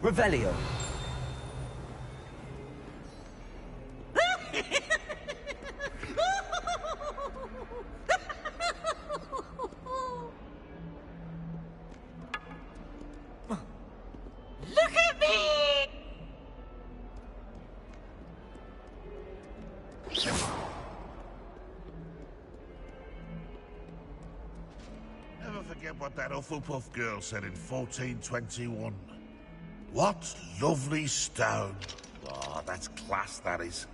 Revelio. Look at me! Never forget what that Hufflepuff girl said in 1421. What lovely stone. Oh, that's class, that is.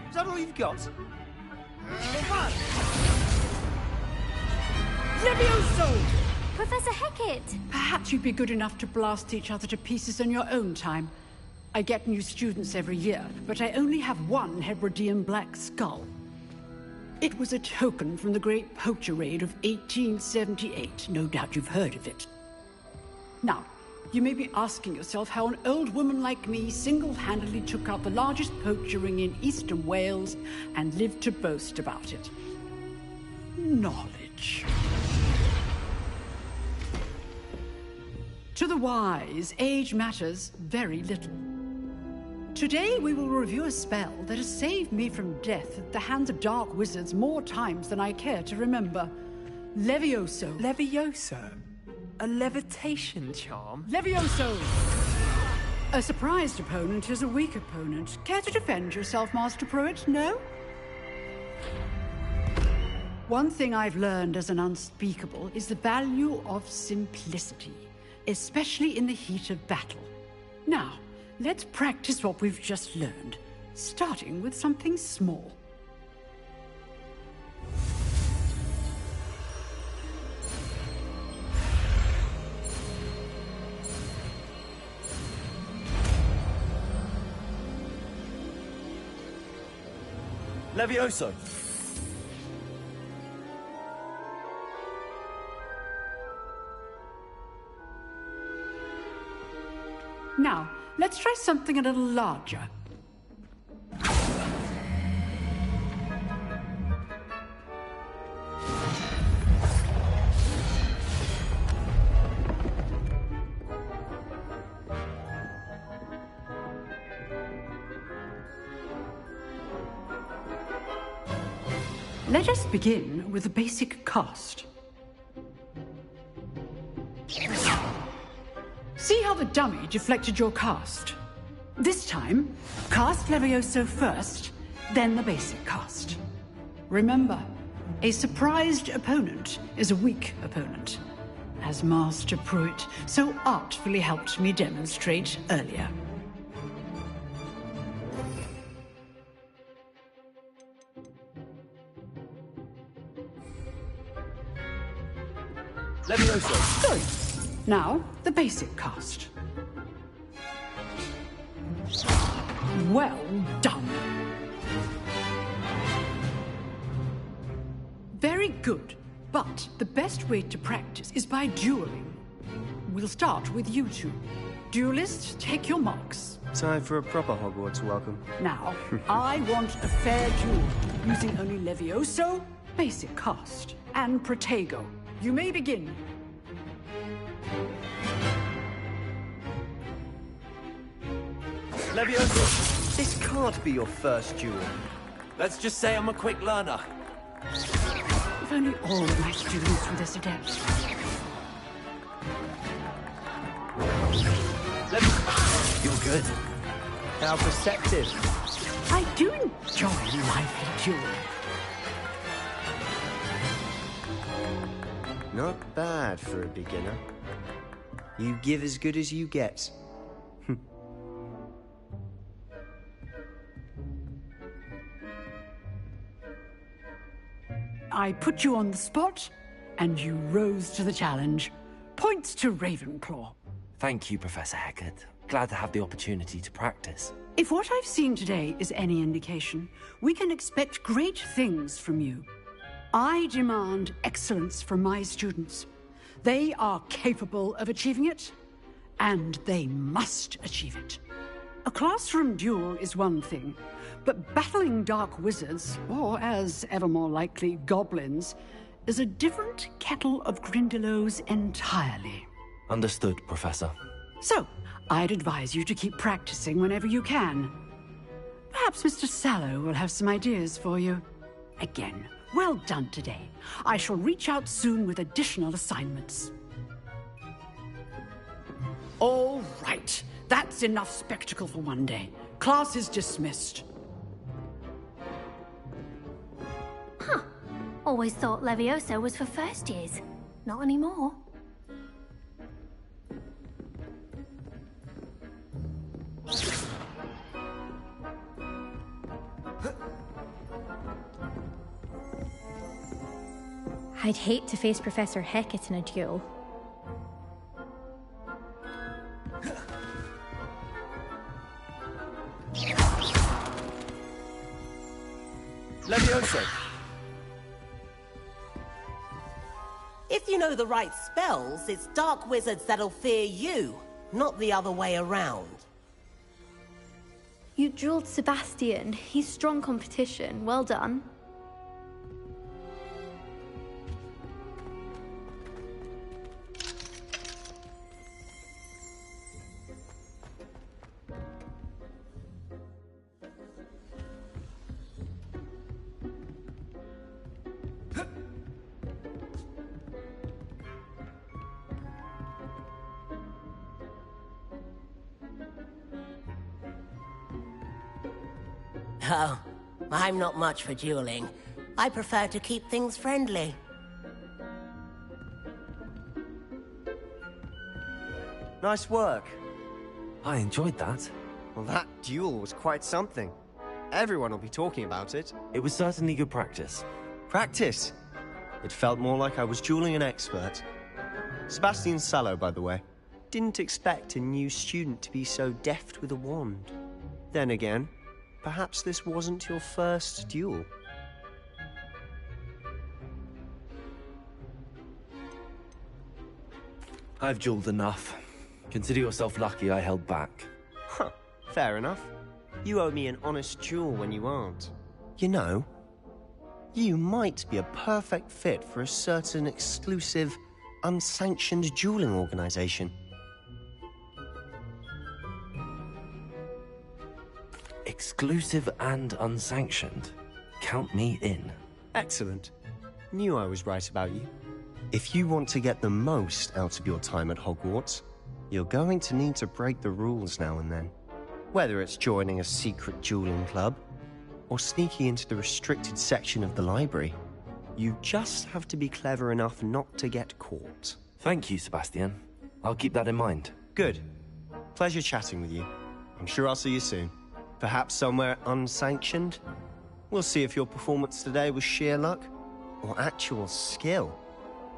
Is that all you've got? Levioso! Professor Hecat! Perhaps you'd be good enough to blast each other to pieces in your own time. I get new students every year, but I only have one Hebridean black skull. It was a token from the Great Poacher Raid of 1878. No doubt you've heard of it. Now, you may be asking yourself how an old woman like me single-handedly took out the largest poacher ring in eastern Wales and lived to boast about it. Knowledge. To the wise, age matters very little. Today we will review a spell that has saved me from death at the hands of dark wizards more times than I care to remember. Levioso. Levioso? A levitation charm? Levioso! A surprised opponent is a weak opponent. Care to defend yourself, Master Pruitt? No? One thing I've learned as an unspeakable is the value of simplicity, especially in the heat of battle. Now, let's practice what we've just learned, starting with something small. Levioso. Now, let's try something a little larger. Let us begin with the basic cast. See how the dummy deflected your cast? This time, cast Levioso first, then the basic cast. Remember, a surprised opponent is a weak opponent, as Master Pruitt so artfully helped me demonstrate earlier. Levioso. Good. Now, the basic cast. Well done. Very good. But the best way to practice is by dueling. We'll start with you two. Duelists, take your marks. Time for a proper Hogwarts welcome. Now, I want a fair duel, using only Levioso, basic cast, and Protego. You may begin. Levioso. This can't be your first duel. Let's just say I'm a quick learner. If If only all of my students were this adept. You're good. How perceptive. I do enjoy lively dueling. Not bad for a beginner. You give as good as you get. I put you on the spot, and you rose to the challenge. Points to Ravenclaw. Thank you, Professor Hecat. Glad to have the opportunity to practice. If what I've seen today is any indication, we can expect great things from you. I demand excellence from my students. They are capable of achieving it, and they must achieve it. A classroom duel is one thing, but battling dark wizards, or as ever more likely, goblins, is a different kettle of Grindylows entirely. Understood, Professor. So, I'd advise you to keep practicing whenever you can. Perhaps Mr. Sallow will have some ideas for you. Again, well done today. I shall reach out soon with additional assignments. All right. That's enough spectacle for one day. Class is dismissed. Always thought Levioso was for first years. Not anymore. I'd hate to face Professor Hecat in a duel. Levioso. If you know the right spells, it's dark wizards that'll fear you, not the other way around. You dueled Sebastian. He's strong competition. Well done. Oh, I'm not much for dueling. I prefer to keep things friendly. Nice work. I enjoyed that. Well, that duel was quite something. Everyone will be talking about it. It was certainly good practice. Practice? It felt more like I was dueling an expert. Sebastian Sallow, by the way. Didn't expect a new student to be so deft with a wand. Then again, perhaps this wasn't your first duel. I've dueled enough. Consider yourself lucky I held back. Huh, fair enough. You owe me an honest duel when you aren't. You know, you might be a perfect fit for a certain exclusive, unsanctioned dueling organization. Exclusive and unsanctioned. Count me in. Excellent. Knew I was right about you. If you want to get the most out of your time at Hogwarts, you're going to need to break the rules now and then. Whether it's joining a secret dueling club, or sneaking into the restricted section of the library, you just have to be clever enough not to get caught. Thank you, Sebastian. I'll keep that in mind. Good. Pleasure chatting with you. I'm sure I'll see you soon. Perhaps somewhere unsanctioned? We'll see if your performance today was sheer luck or actual skill.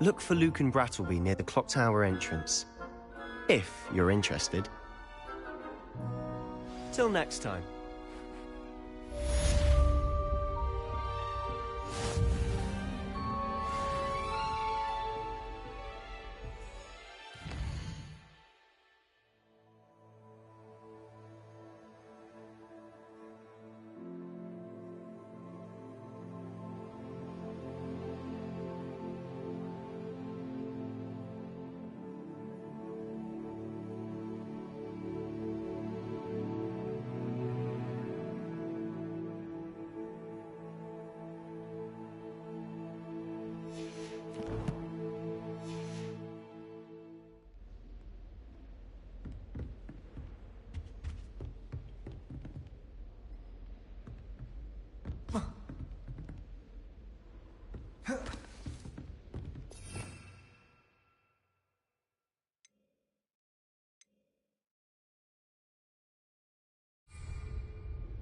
Look for Luke and Brattleby near the Clock Tower entrance, if you're interested. Till next time.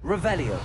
Revelio.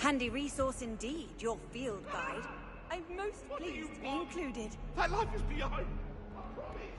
Handy resource indeed, your field guide. I'm most pleased to be included. That life is behind. I promise.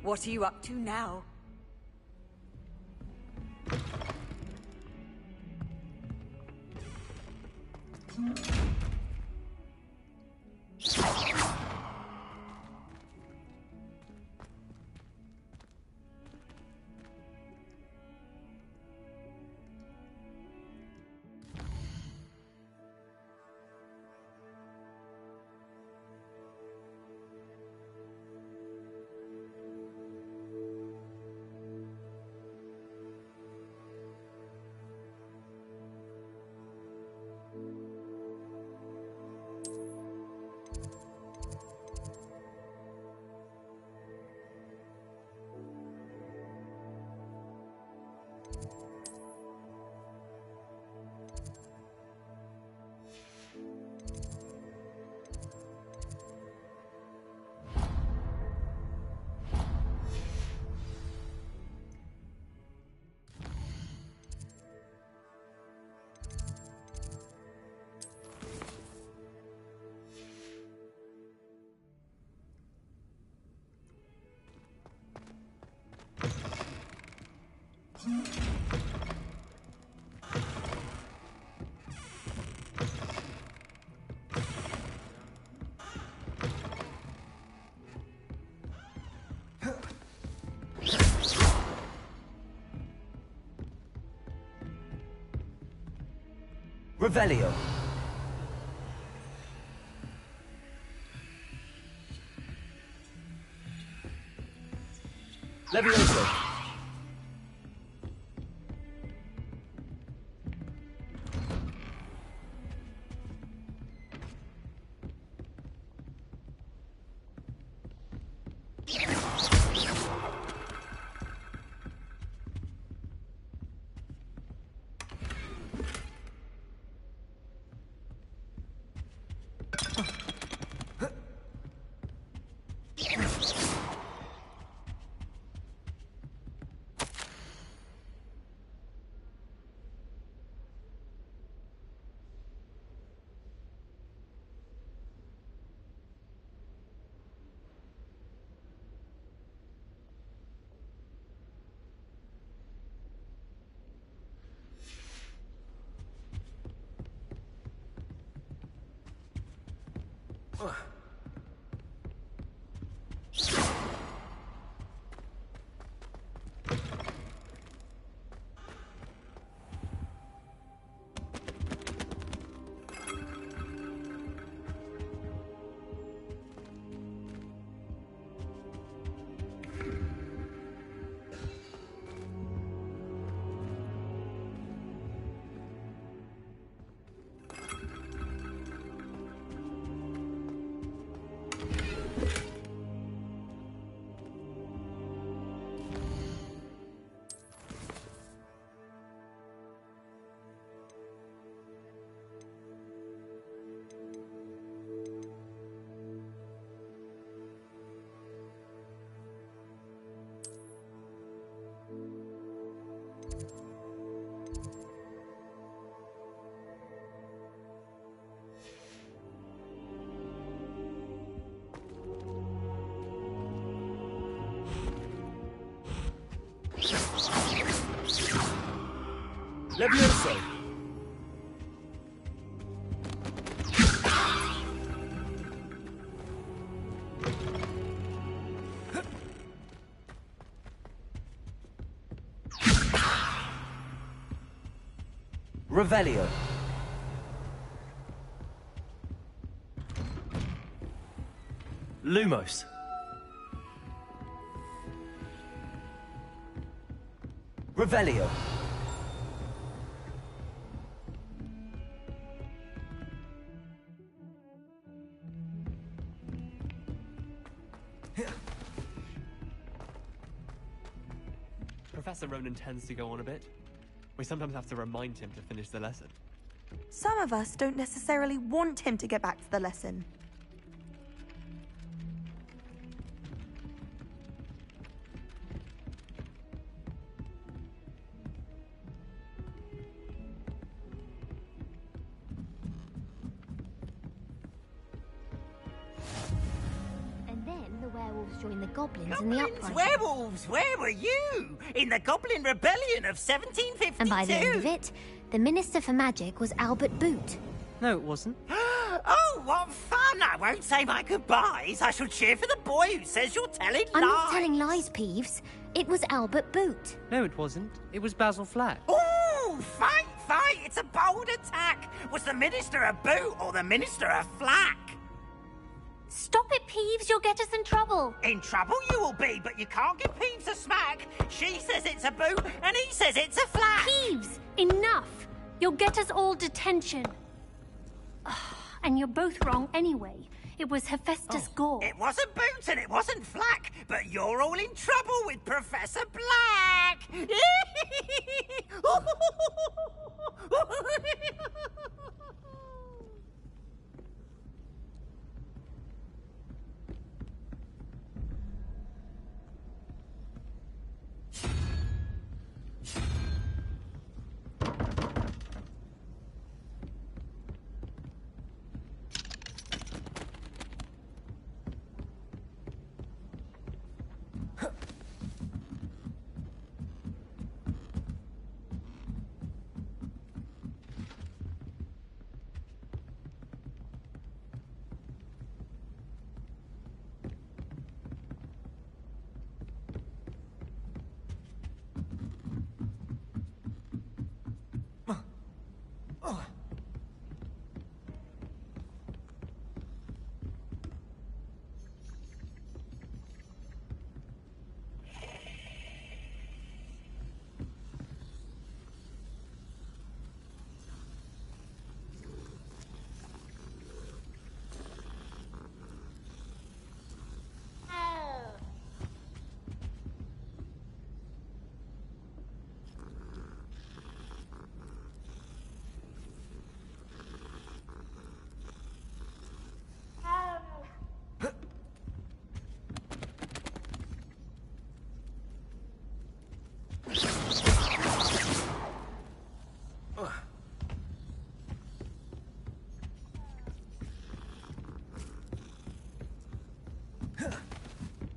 What are you up to now? Revelio. Levioso. Levioso. Revelio. Lumos. Revelio. Professor Ronan tends to go on a bit. We sometimes have to remind him to finish the lesson. Some of us don't necessarily want him to get back to the lesson. And then the werewolves joined the goblins in the Goblins, uprising. werewolves, where were you? In the Goblin Rebellion of 1752. And by the end of it, the Minister for Magic was Albert Boot. No, it wasn't. Oh, what fun! I won't say my goodbyes. I shall cheer for the boy who says you're telling I'm lies. not telling lies, Peeves. It was Albert Boot. No, it wasn't. It was Basil Flack. Ooh, fight! It's a bold attack. Was the Minister a boot or the Minister a flack? Stop it, Peeves. You'll get us in trouble. In trouble you will be, but you can't give Peeves a smack. She says it's a boot and he says it's a flack. Peeves, enough. You'll get us all detention. And you're both wrong anyway. It was Hephaestus Gore. It wasn't boot and it wasn't flack, but you're all in trouble with Professor Black.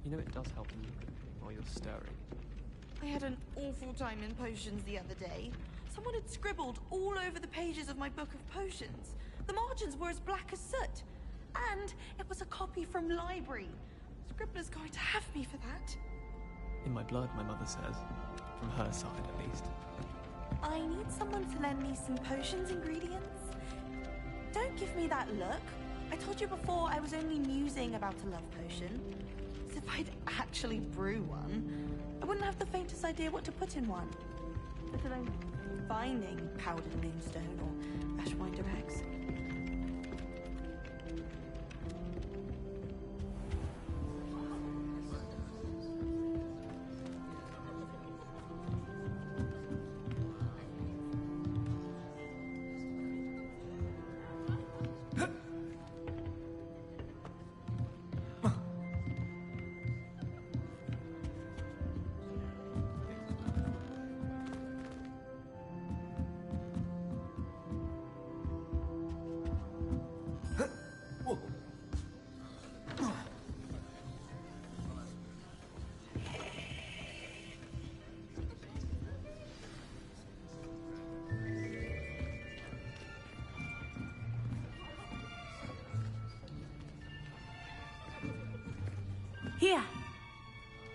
You know it does help when you while you're stirring. I had an awful time in potions the other day. Someone had scribbled all over the pages of my book of potions. The margins were as black as soot. And it was a copy from library. Scribbler's going to have me for that. In my blood, my mother says. From her side, at least. I need someone to lend me some potions ingredients. Don't give me that look. I told you before I was only musing about a love potion. As if I'd actually brew one. I wouldn't have the faintest idea what to put in one. Let alone finding powdered moonstone or ashwinder eggs. Here,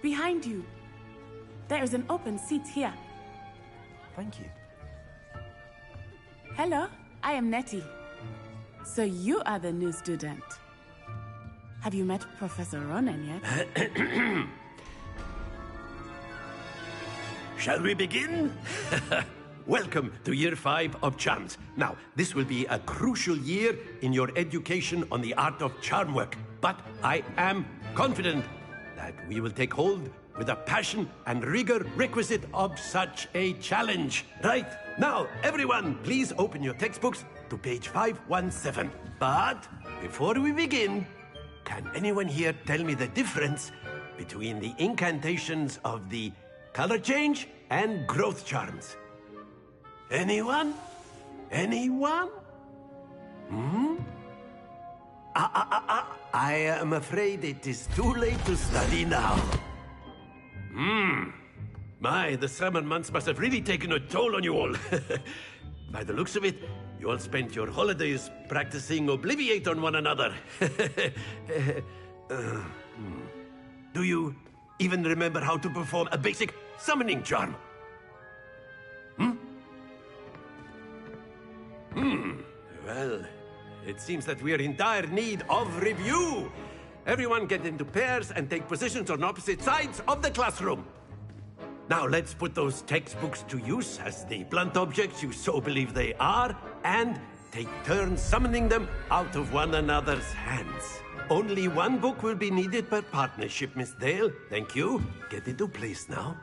behind you. There is an open seat here. Thank you. Hello, I am Nettie. So you are the new student. Have you met Professor Ronan yet? Shall we begin? Welcome to Year 5 of Charms. Now, this will be a crucial year in your education on the art of charm work. But I am confident that we will take hold with the passion and rigor requisite of such a challenge. Right, now, everyone, please open your textbooks to page 517. But before we begin, can anyone here tell me the difference between the incantations of the color change and growth charms? Anyone? Anyone? I am afraid it is too late to study now. My, the summer months must have really taken a toll on you all. By the looks of it, you all spent your holidays practicing Obliviate on one another. Do you even remember how to perform a basic summoning charm? Well, it seems that we are in dire need of review. Everyone get into pairs and take positions on opposite sides of the classroom. Now let's put those textbooks to use as the blunt objects you so believe they are, and take turns summoning them out of one another's hands. Only one book will be needed per partnership, Miss Dale. Thank you. Get into place now.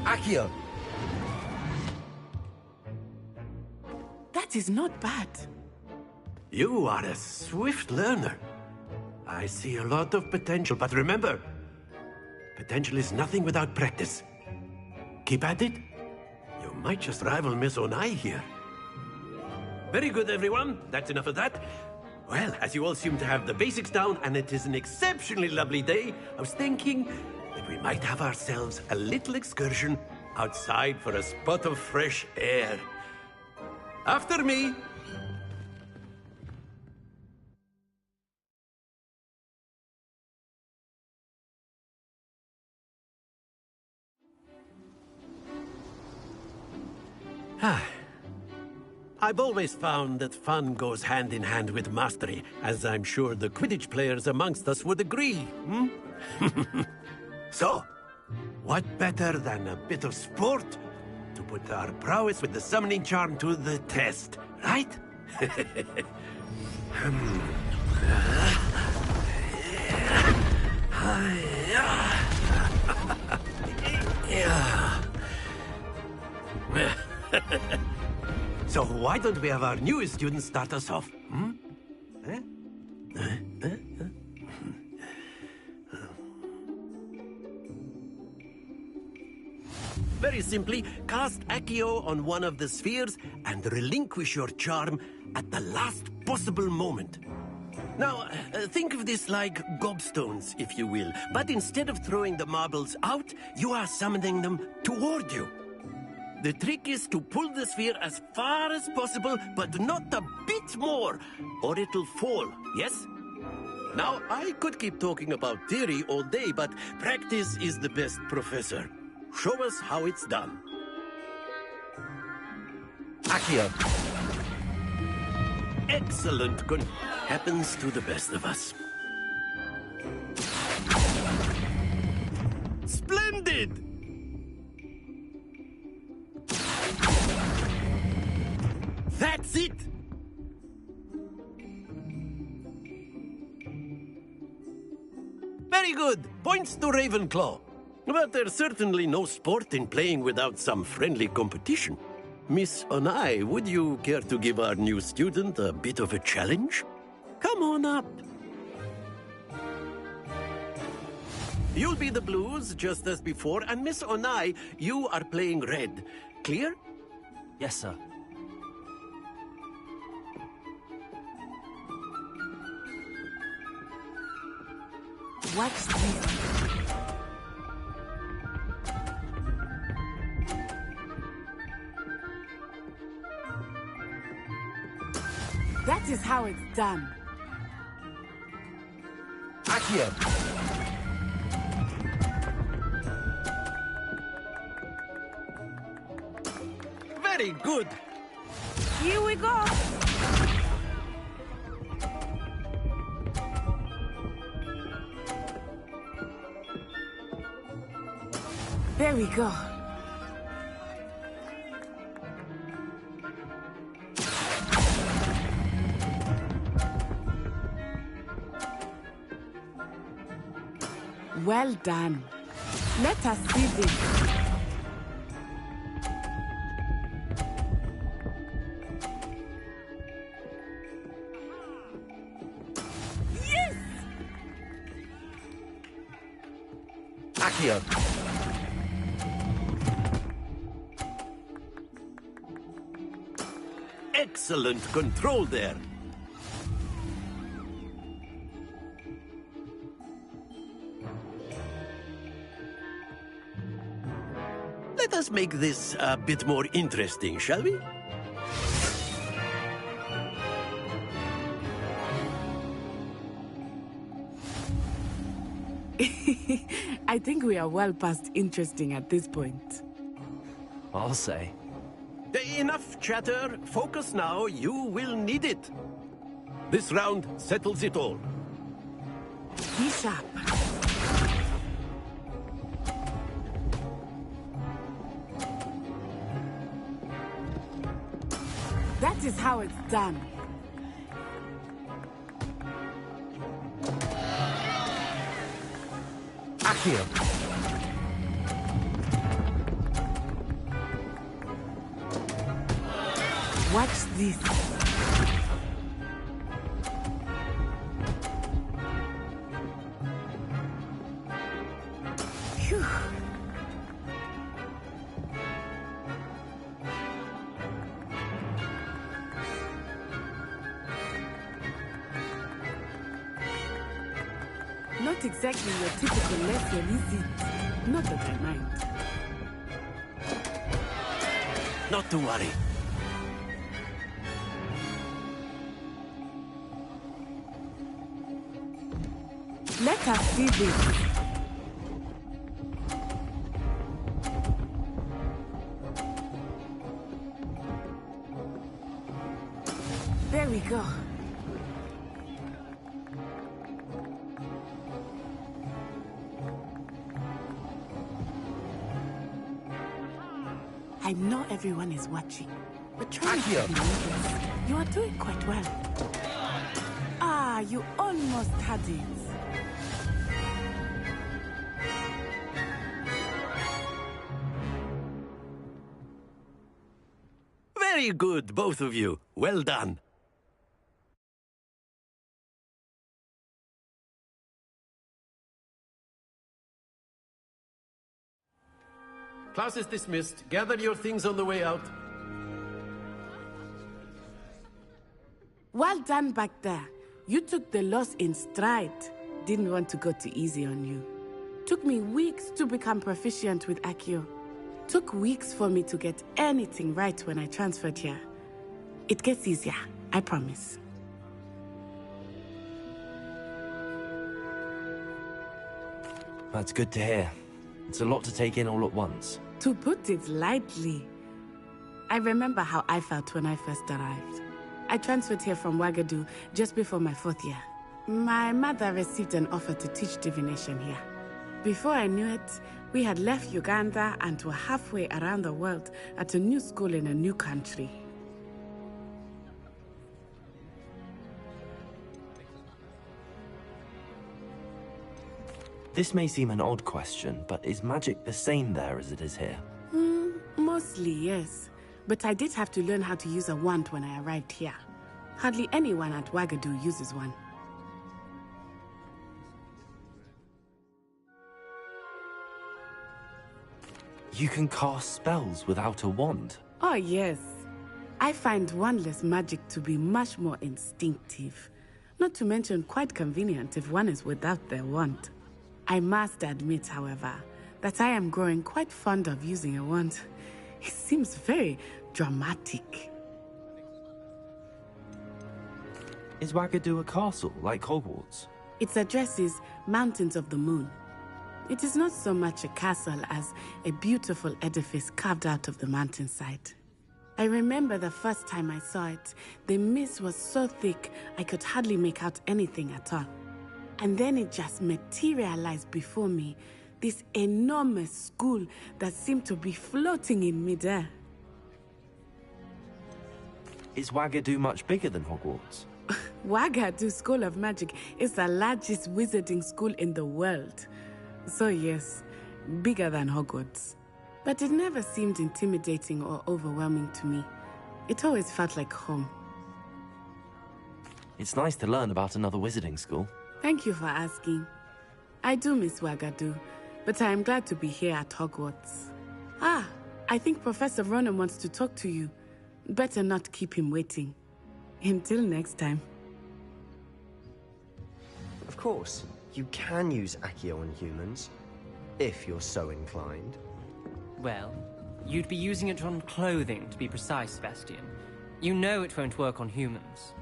Accio! That is not bad. You are a swift learner. I see a lot of potential, but remember, potential is nothing without practice. Keep at it. You might just rival Miss Onai here. Very good, everyone. That's enough of that. Well, as you all seem to have the basics down, and it is an exceptionally lovely day, I was thinking that we might have ourselves a little excursion outside for a spot of fresh air. After me. I've always found that fun goes hand in hand with mastery, as I'm sure the Quidditch players amongst us would agree. So, what better than a bit of sport to put our prowess with the summoning charm to the test, right? So why don't we have our newest student start us off? Very simply, cast Accio on one of the spheres and relinquish your charm at the last possible moment. Now, think of this like gobstones, if you will, but instead of throwing the marbles out, you are summoning them toward you. The trick is to pull the sphere as far as possible, but not a bit more, or it'll fall, yes? Now, I could keep talking about theory all day, but practice is the best professor. Show us how it's done. Accio! Excellent. Good. Happens to the best of us. Splendid! That's it! Very good. Points to Ravenclaw. But there's certainly no sport in playing without some friendly competition. Miss Onai, would you care to give our new student a bit of a challenge? Come on up. You'll be the blues, just as before, and Miss Onai, you are playing red. Clear? Yes, sir. What's this? That is how it's done. Accio! Very good. Here we go. There we go. Well done. Let us see this. Accio. Excellent control there. Let us make this a bit more interesting, shall we? I think we are well past interesting at this point. I'll say. Enough chatter. Focus now. You will need it. This round settles it all. Be sharp. That is how it's done. Accio. Watch this. Phew. Not exactly your typical lesson, is it? Not that I mind. Not to worry. Let us see this. There we go. I know everyone is watching, but try not to be nervous. You are doing quite well. Ah, you almost had it. Very good, both of you. Well done. Class is dismissed. Gather your things on the way out. Well done back there. You took the loss in stride. Didn't want to go too easy on you. Took me weeks to become proficient with Accio. Took weeks for me to get anything right when I transferred here. It gets easier, I promise. That's good to hear. It's a lot to take in all at once. To put it lightly, I remember how I felt when I first arrived. I transferred here from Ouagadougou just before my 4th year. My mother received an offer to teach divination here. Before I knew it, we had left Uganda and were halfway around the world at a new school in a new country. This may seem an odd question, but is magic the same there as it is here? Mostly, yes. But I did have to learn how to use a wand when I arrived here. Hardly anyone at Ouagadougou uses one. You can cast spells without a wand? Oh, yes. I find wandless magic to be much more instinctive. Not to mention quite convenient if one is without their wand. I must admit, however, that I am growing quite fond of using a wand. It seems very dramatic. Is Ouagadougou a castle, like Hogwarts? Its address is Mountains of the Moon. It is not so much a castle as a beautiful edifice carved out of the mountainside. I remember the first time I saw it, the mist was so thick I could hardly make out anything at all. And then it just materialized before me, this enormous school that seemed to be floating in midair. Is Ouagadougou much bigger than Hogwarts? Ouagadougou School of Magic is the largest wizarding school in the world. So yes, bigger than Hogwarts. But it never seemed intimidating or overwhelming to me. It always felt like home. It's nice to learn about another wizarding school. Thank you for asking. I do miss Ouagadougou, but I am glad to be here at Hogwarts. Ah, I think Professor Ronan wants to talk to you. Better not keep him waiting. Until next time. Of course, you can use Accio on humans, if you're so inclined. Well, you'd be using it on clothing, to be precise, Sebastian. You know it won't work on humans.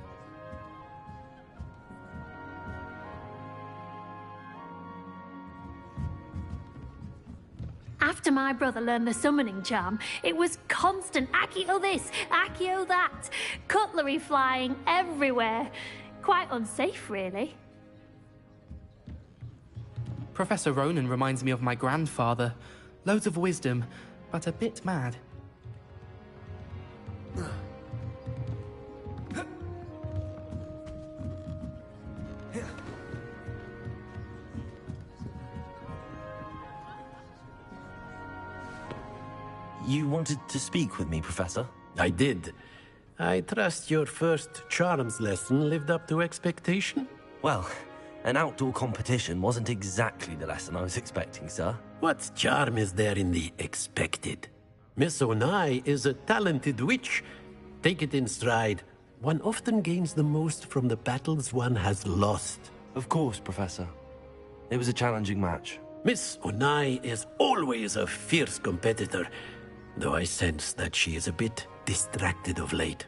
After my brother learned the summoning charm, it was constant Accio this, Accio that. Cutlery flying everywhere. Quite unsafe, really. Professor Ronan reminds me of my grandfather. Loads of wisdom, but a bit mad. You wanted to speak with me, Professor? I did. I trust your first charms lesson lived up to expectation? Well, an outdoor competition wasn't exactly the lesson I was expecting, sir. What charm is there in the expected? Miss Onai is a talented witch. Take it in stride. One often gains the most from the battles one has lost. Of course, Professor. It was a challenging match. Miss Onai is always a fierce competitor, though I sense that she is a bit distracted of late.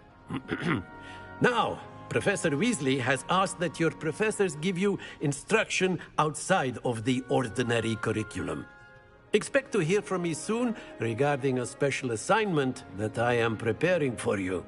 Now, Professor Weasley has asked that your professors give you instruction outside of the ordinary curriculum. Expect to hear from me soon regarding a special assignment that I am preparing for you.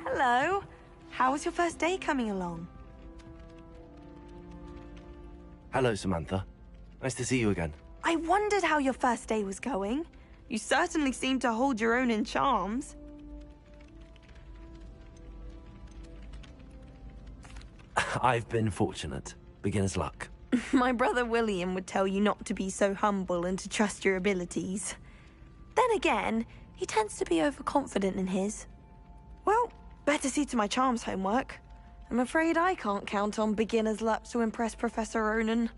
Hello. How was your first day coming along? Hello, Samantha. Nice to see you again. I wondered how your first day was going. You certainly seem to hold your own in charms. I've been fortunate. Beginner's luck. My brother William would tell you not to be so humble and to trust your abilities. Then again, he tends to be overconfident in his. Well, better see to my charms homework. I'm afraid I can't count on beginner's luck to impress Professor Ronan.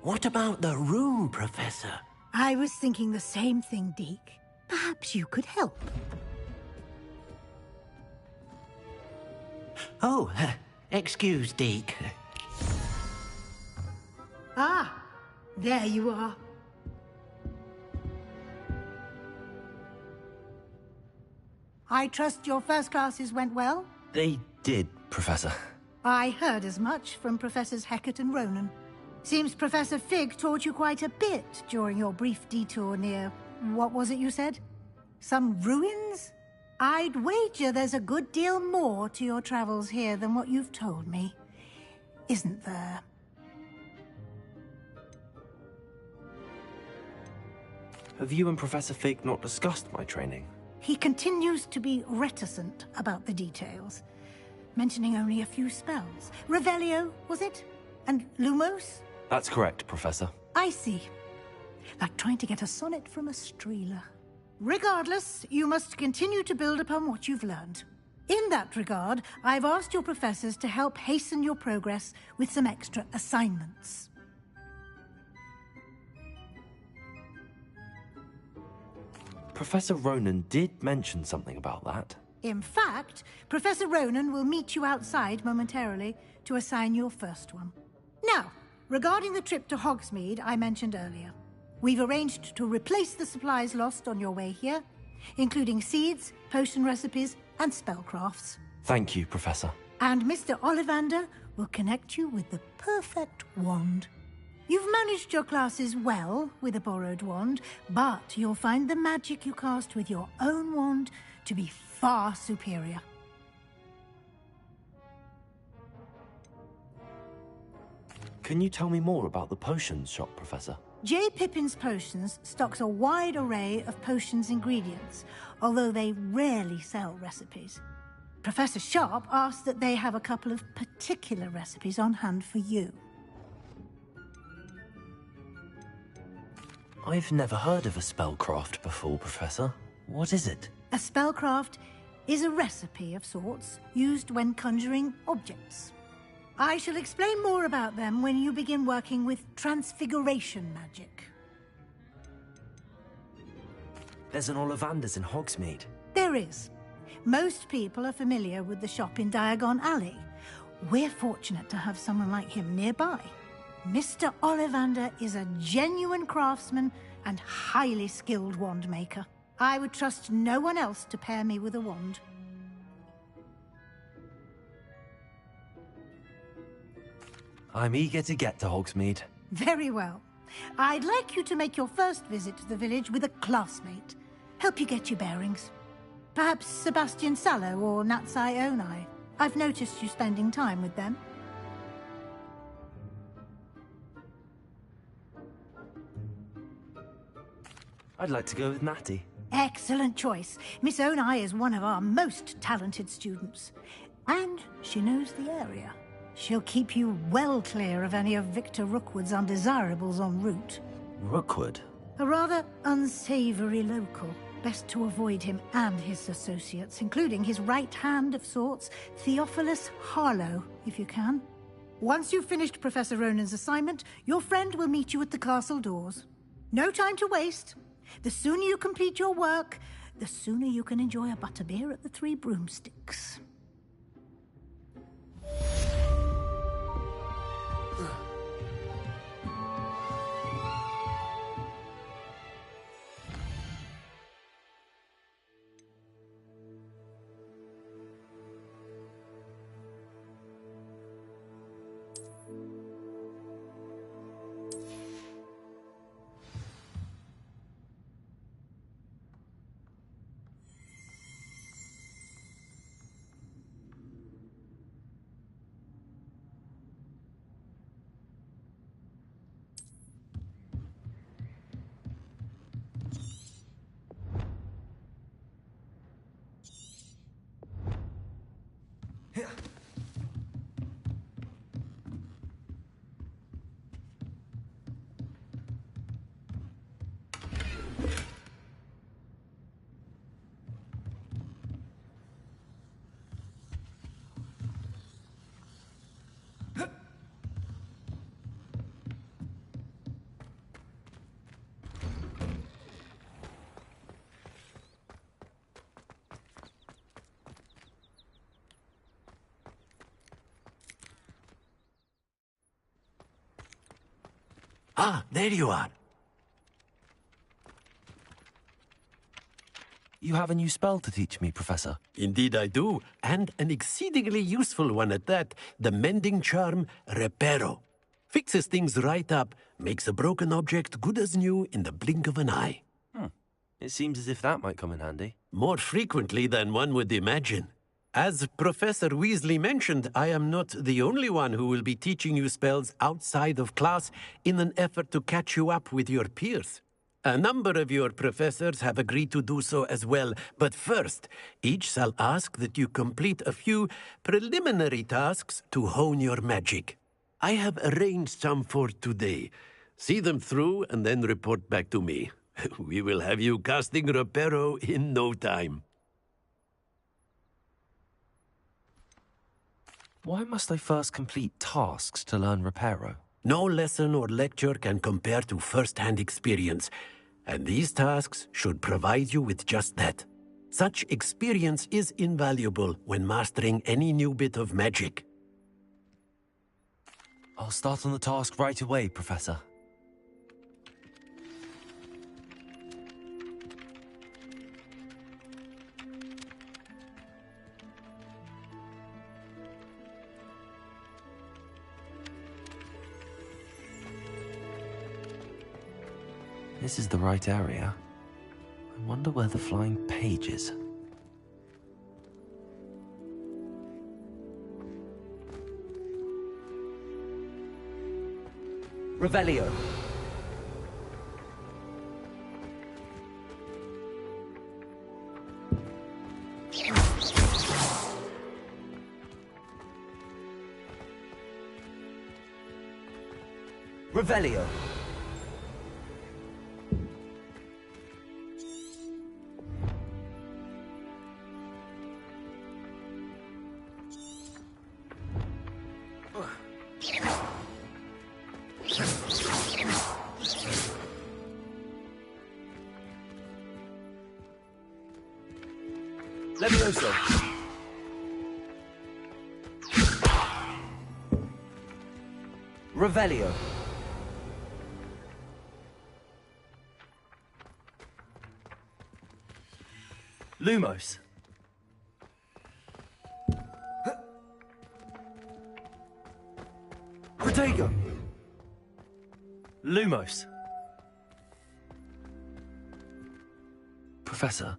What about the room, Professor? I was thinking the same thing, Deke. Perhaps you could help. Oh, excuse, Deke. Ah, there you are. I trust your first classes went well? They did, Professor. I heard as much from Professors Hecat and Ronan. Seems Professor Fig taught you quite a bit during your brief detour near... what was it you said? Some ruins? I'd wager there's a good deal more to your travels here than what you've told me. Isn't there? Have you and Professor Fig not discussed my training? He continues to be reticent about the details, mentioning only a few spells. Revelio, was it? And Lumos? That's correct, Professor. I see. Like trying to get a sonnet from a streeler. Regardless, you must continue to build upon what you've learned. In that regard, I've asked your professors to help hasten your progress with some extra assignments. Professor Ronan did mention something about that. In fact, Professor Ronan will meet you outside momentarily to assign your first one. Now, regarding the trip to Hogsmeade I mentioned earlier, we've arranged to replace the supplies lost on your way here, including seeds, potion recipes, and spellcrafts. Thank you, Professor. And Mr. Ollivander will connect you with the perfect wand. You've managed your classes well with a borrowed wand, but you'll find the magic you cast with your own wand to be far superior. Can you tell me more about the potions shop, Professor? J. Pippin's Potions stocks a wide array of potions ingredients, although they rarely sell recipes. Professor Sharp asked that they have a couple of particular recipes on hand for you. I've never heard of a spellcraft before, Professor. What is it? A spellcraft is a recipe of sorts used when conjuring objects. I shall explain more about them when you begin working with transfiguration magic. There's an Ollivander's in Hogsmeade. There is. Most people are familiar with the shop in Diagon Alley. We're fortunate to have someone like him nearby. Mr. Ollivander is a genuine craftsman and highly skilled wand maker. I would trust no one else to pair me with a wand. I'm eager to get to Hogsmeade. Very well. I'd like you to make your first visit to the village with a classmate. Help you get your bearings. Perhaps Sebastian Sallow or Natsai Onai. I've noticed you spending time with them. I'd like to go with Natty. Excellent choice. Miss Onai is one of our most talented students. And she knows the area. She'll keep you well clear of any of Victor Rookwood's undesirables en route. Rookwood? A rather unsavory local. Best to avoid him and his associates, including his right hand of sorts, Theophilus Harlow, if you can. Once you've finished Professor Ronan's assignment, your friend will meet you at the castle doors. No time to waste. The sooner you complete your work, the sooner you can enjoy a butterbeer at the Three Broomsticks. Ah, there you are. You have a new spell to teach me, Professor. Indeed I do, and an exceedingly useful one at that. The mending charm, Reparo. Fixes things right up, makes a broken object good as new in the blink of an eye. It seems as if that might come in handy. More frequently than one would imagine. As Professor Weasley mentioned, I am not the only one who will be teaching you spells outside of class in an effort to catch you up with your peers. A number of your professors have agreed to do so as well, but first, each shall ask that you complete a few preliminary tasks to hone your magic. I have arranged some for today. See them through and then report back to me. We will have you casting Reparo in no time. Why must I first complete tasks to learn Reparo? No lesson or lecture can compare to first-hand experience, and these tasks should provide you with just that. Such experience is invaluable when mastering any new bit of magic. I'll start on the task right away, Professor. This is the right area. I wonder where the flying page is. Revelio. Revelio. Levioso. Revelio. Lumos. Protego. Lumos. Professor,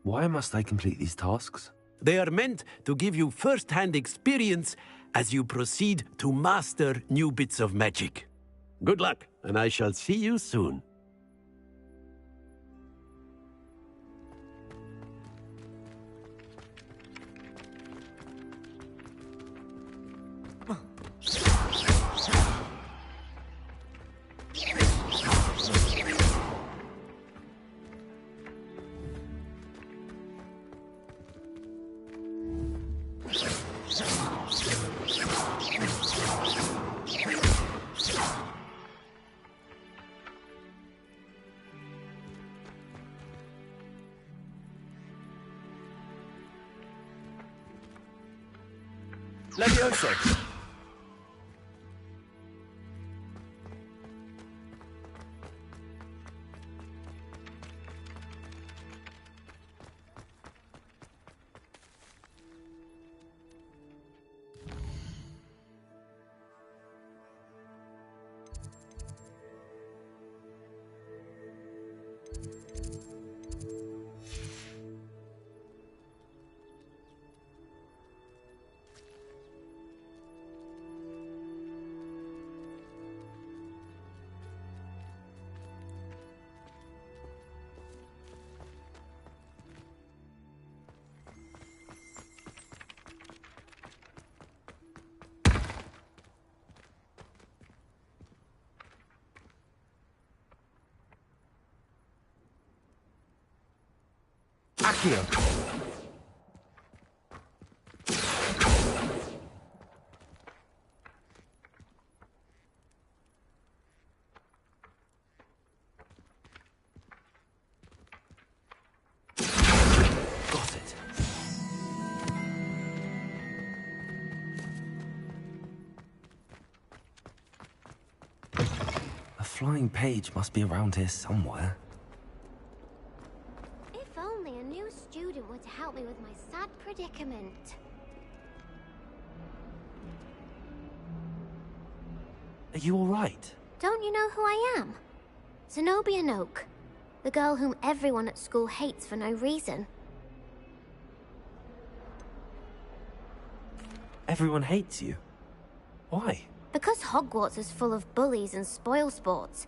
why must I complete these tasks? They are meant to give you first-hand experience as you proceed to master new bits of magic. Good luck, and I shall see you soon. Levioso. Accio. Got it. flying page must be around here somewhere. If only a new student were to help me with my sad predicament. Are you alright? Don't you know who I am? Zenobia Noak, the girl whom everyone at school hates for no reason. Everyone hates you. Why? Because Hogwarts is full of bullies and spoilsports.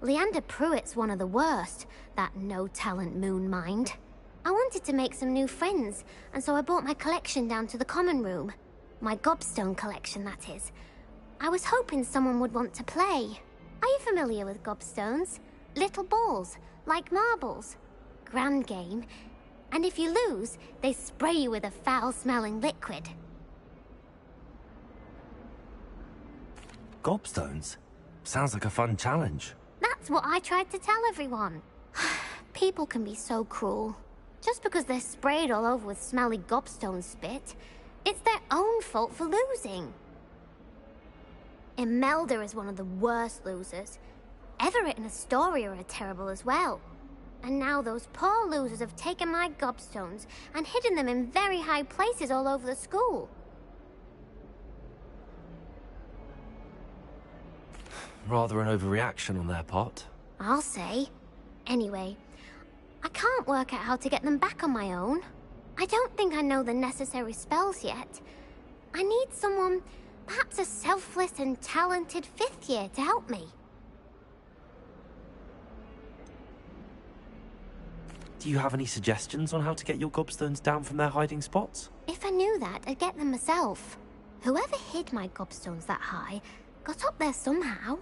Leander Pruitt's one of the worst, that no-talent moon mind. I wanted to make some new friends, and so I brought my collection down to the common room. My gobstone collection, that is. I was hoping someone would want to play. Are you familiar with gobstones? Little balls, like marbles. Grand game. And if you lose, they spray you with a foul-smelling liquid. Gobstones? Sounds like a fun challenge. That's what I tried to tell everyone. People can be so cruel. Just because they're sprayed all over with smelly gobstone spit, it's their own fault for losing. Imelda is one of the worst losers. Everett and Astoria are terrible as well. And now those poor losers have taken my gobstones and hidden them in very high places all over the school. Rather an overreaction on their part. I'll say. Anyway, I can't work out how to get them back on my own. I don't think I know the necessary spells yet. I need someone, perhaps a selfless and talented 5th year to help me. Do you have any suggestions on how to get your gobstones down from their hiding spots? If I knew that, I'd get them myself. Whoever hid my gobstones that high got up there somehow.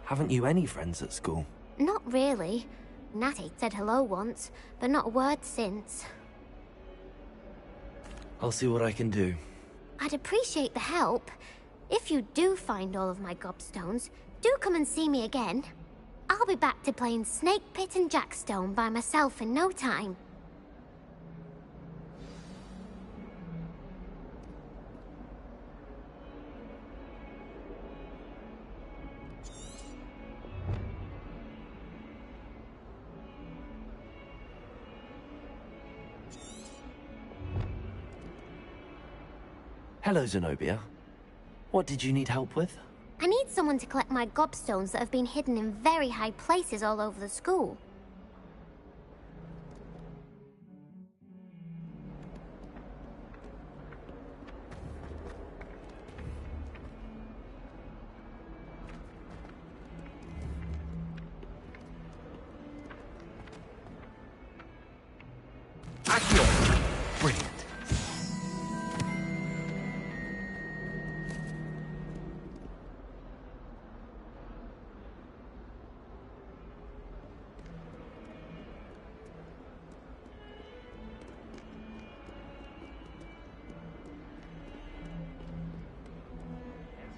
Haven't you any friends at school? Not really. Natty said hello once, but not a word since. I'll see what I can do. I'd appreciate the help. If you do find all of my gobstones, do come and see me again. I'll be back to playing Snake Pit and Jackstone by myself in no time. Hello, Zenobia. What did you need help with? I need someone to collect my gobstones that have been hidden in very high places all over the school. Brilliant.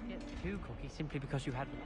Get 2 cookies simply because you had one.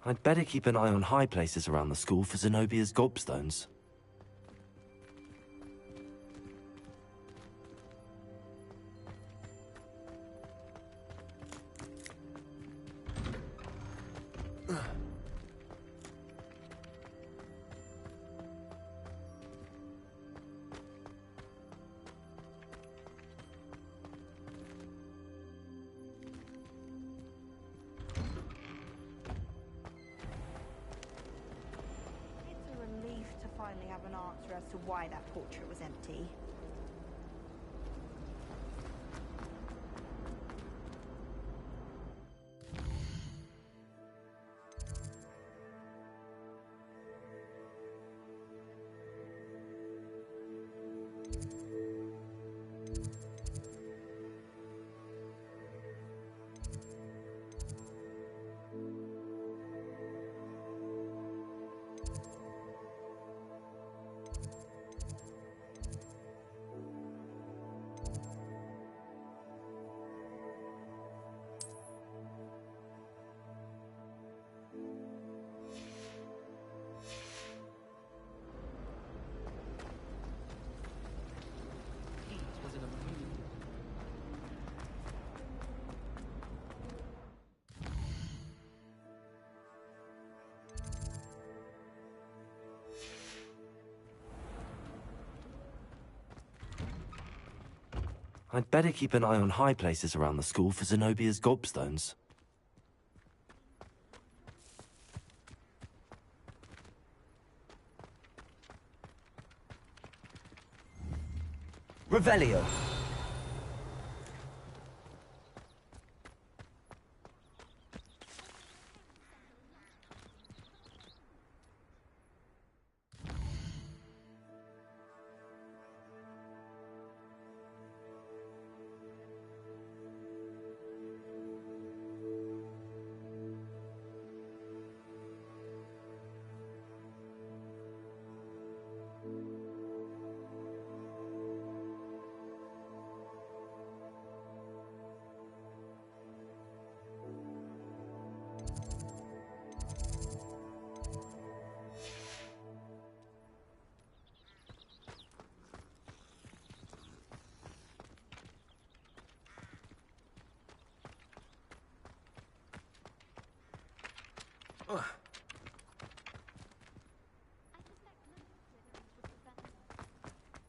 I'd better keep an eye on high places around the school for Zenobia's gobstones. It's a relief to finally have an answer as to why that portrait was empty. I'd better keep an eye on high places around the school for Zenobia's gobstones. Revelio.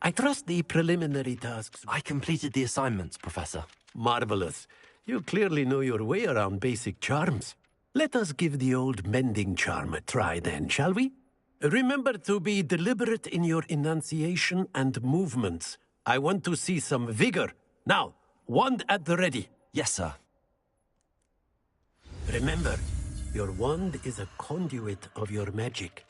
I trust the preliminary tasks. I completed the assignments, Professor. Marvelous. You clearly know your way around basic charms. Let us give the old mending charm a try then, shall we? Remember to be deliberate in your enunciation and movements. I want to see some vigor. Now, wand at the ready. Yes, sir. Remember, your wand is a conduit of your magic.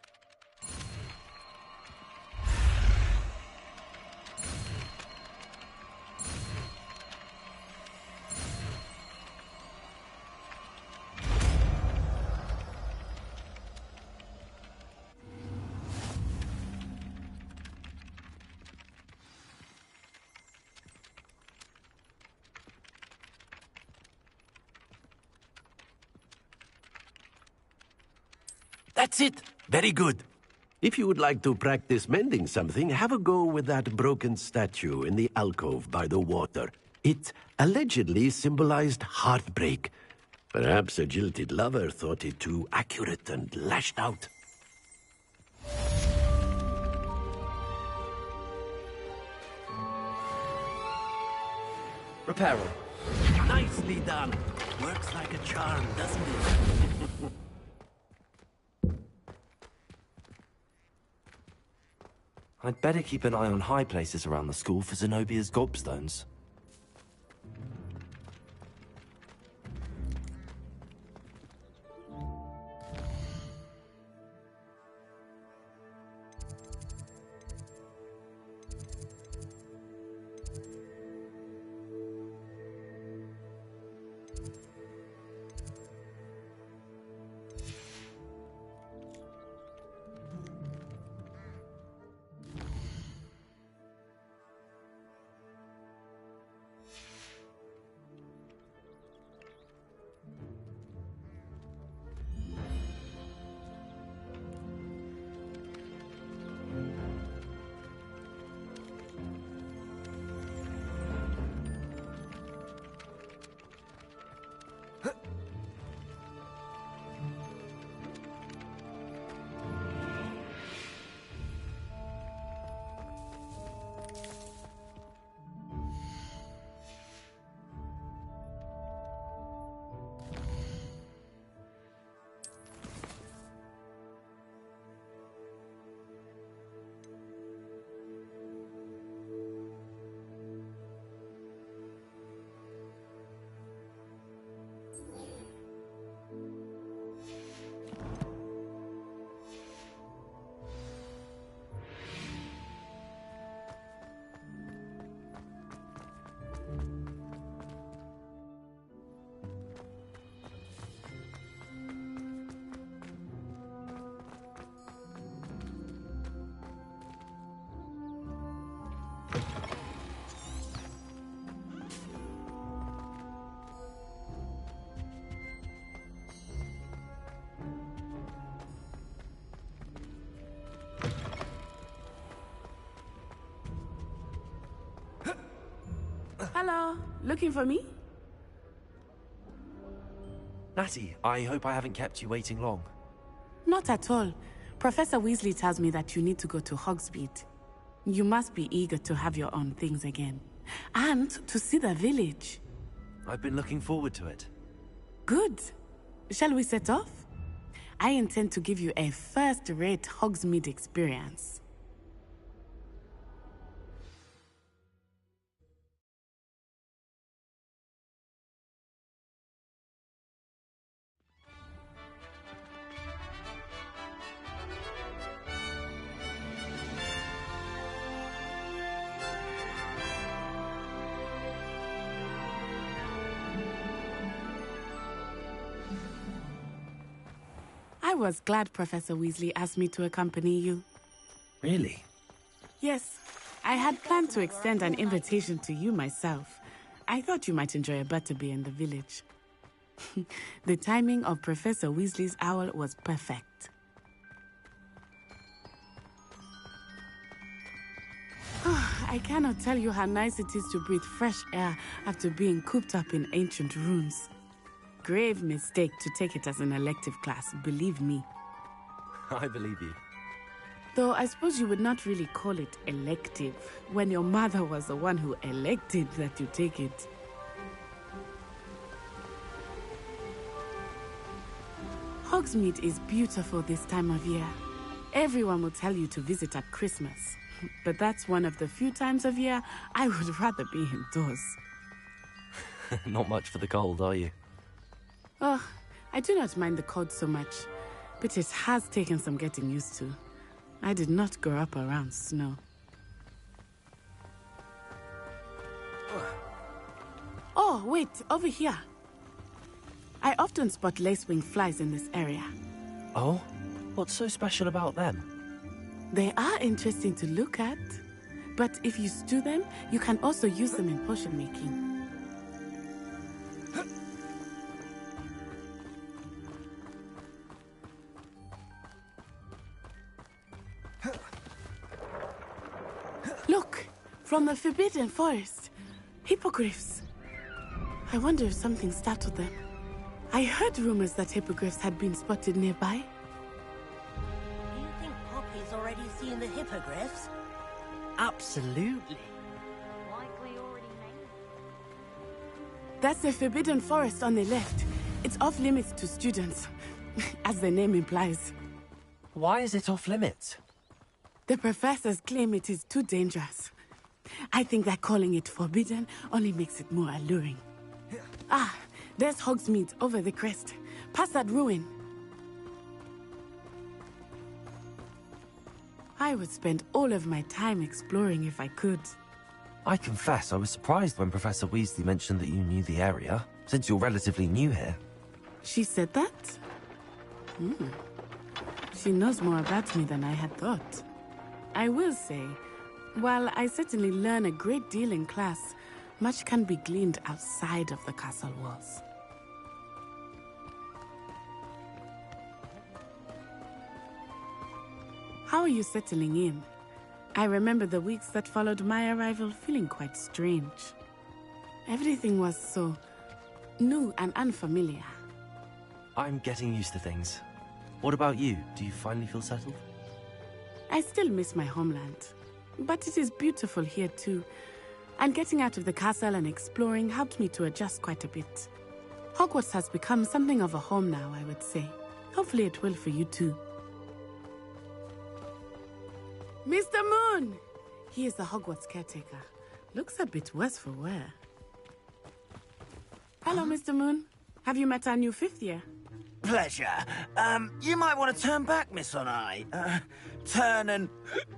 That's it. Very good. If you would like to practice mending something, have a go with that broken statue in the alcove by the water. It allegedly symbolized heartbreak. Perhaps a jilted lover thought it too accurate and lashed out. Reparo. Nicely done. Works like a charm, doesn't it? I'd better keep an eye on high places around the school for Zenobia's gobstones. looking for me? Natty, I hope I haven't kept you waiting long. Not at all. Professor Weasley tells me that you need to go to Hogsmeade. You must be eager to have your own things again. And to see the village. I've been looking forward to it. Good. Shall we set off? I intend to give you a first-rate Hogsmeade experience. I was glad Professor Weasley asked me to accompany you. Really? Yes. I had planned to extend an invitation to you myself. I thought you might enjoy a butterbeer in the village. The timing of Professor Weasley's owl was perfect. I cannot tell you how nice it is to breathe fresh air after being cooped up in ancient ruins. Grave mistake to take it as an elective class, believe me. I believe you. Though I suppose you would not really call it elective, when your mother was the one who elected that you take it. Hogsmeade is beautiful this time of year. Everyone will tell you to visit at Christmas. But that's one of the few times of year I would rather be indoors. Not much for the cold, are you? Oh, I do not mind the cold so much, but it has taken some getting used to. I did not grow up around snow. Oh, wait, over here. I often spot lacewing flies in this area. Oh? What's so special about them? They are interesting to look at, but if you stew them, you can also use them in potion making. Look, from the Forbidden Forest, hippogriffs. I wonder if something startled them. I heard rumors that hippogriffs had been spotted nearby. Do you think Poppy's already seen the hippogriffs? Absolutely. Likely already made. That's the Forbidden Forest on the left. It's off limits to students, as the name implies. Why is it off limits? The professors claim it is too dangerous. I think that calling it forbidden only makes it more alluring. Ah, there's Hogsmeade over the crest. Past that ruin. I would spend all of my time exploring if I could. I confess I was surprised when Professor Weasley mentioned that you knew the area, since you're relatively new here. She said that? She knows more about me than I had thought. I will say, while I certainly learn a great deal in class, much can be gleaned outside of the castle walls. How are you settling in? I remember the weeks that followed my arrival feeling quite strange. Everything was so new and unfamiliar. I'm getting used to things. What about you? Do you finally feel settled? I still miss my homeland, but it is beautiful here too. And getting out of the castle and exploring helped me to adjust quite a bit. Hogwarts has become something of a home now, I would say. Hopefully it will for you too. Mr. Moon! He is the Hogwarts caretaker. Looks a bit worse for wear. Hello, Mr. Moon. Have you met our new fifth year? Pleasure. You might want to turn back, Miss On-Eye. Turn and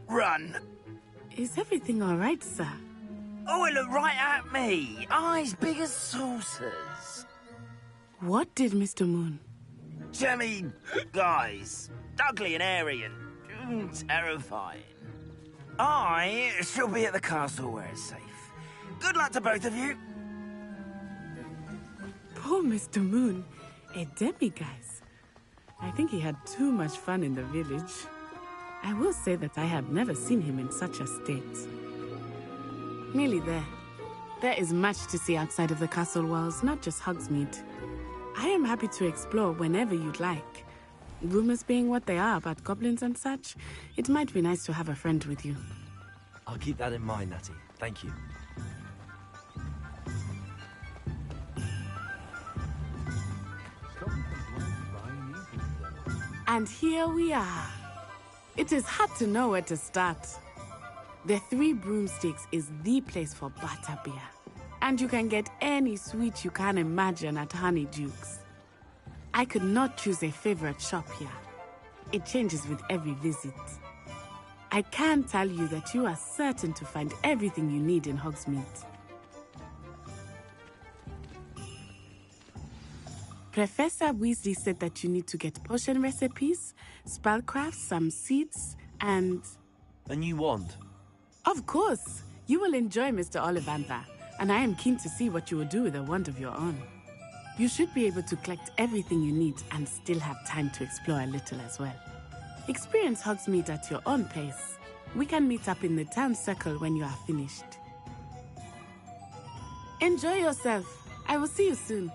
run. Is everything all right, sir? Oh, it looked right at me. Eyes big as saucers. What did Mr. Moon? Jemmy, guys. Ugly and airy and terrifying. I shall be at the castle where it's safe. Good luck to both of you. Poor Mr. Moon. A demiguise. I think he had too much fun in the village. I will say that I have never seen him in such a state. Nearly there. There is much to see outside of the castle walls, not just Hogsmeade. I am happy to explore whenever you'd like. Rumors being what they are about goblins and such, it might be nice to have a friend with you. I'll keep that in mind, Natty. Thank you. And here we are. It is hard to know where to start. The Three Broomsticks is the place for butterbeer. And you can get any sweet you can imagine at Honeydukes. I could not choose a favorite shop here. It changes with every visit. I can tell you that you are certain to find everything you need in Hogsmeade. Professor Weasley said that you need to get potion recipes, spellcrafts, some seeds, and... A new wand? Of course! You will enjoy Mr. Ollivander, and I am keen to see what you will do with a wand of your own. You should be able to collect everything you need and still have time to explore a little as well. Experience Hogsmeade at your own pace. We can meet up in the town circle when you are finished. Enjoy yourself. I will see you soon.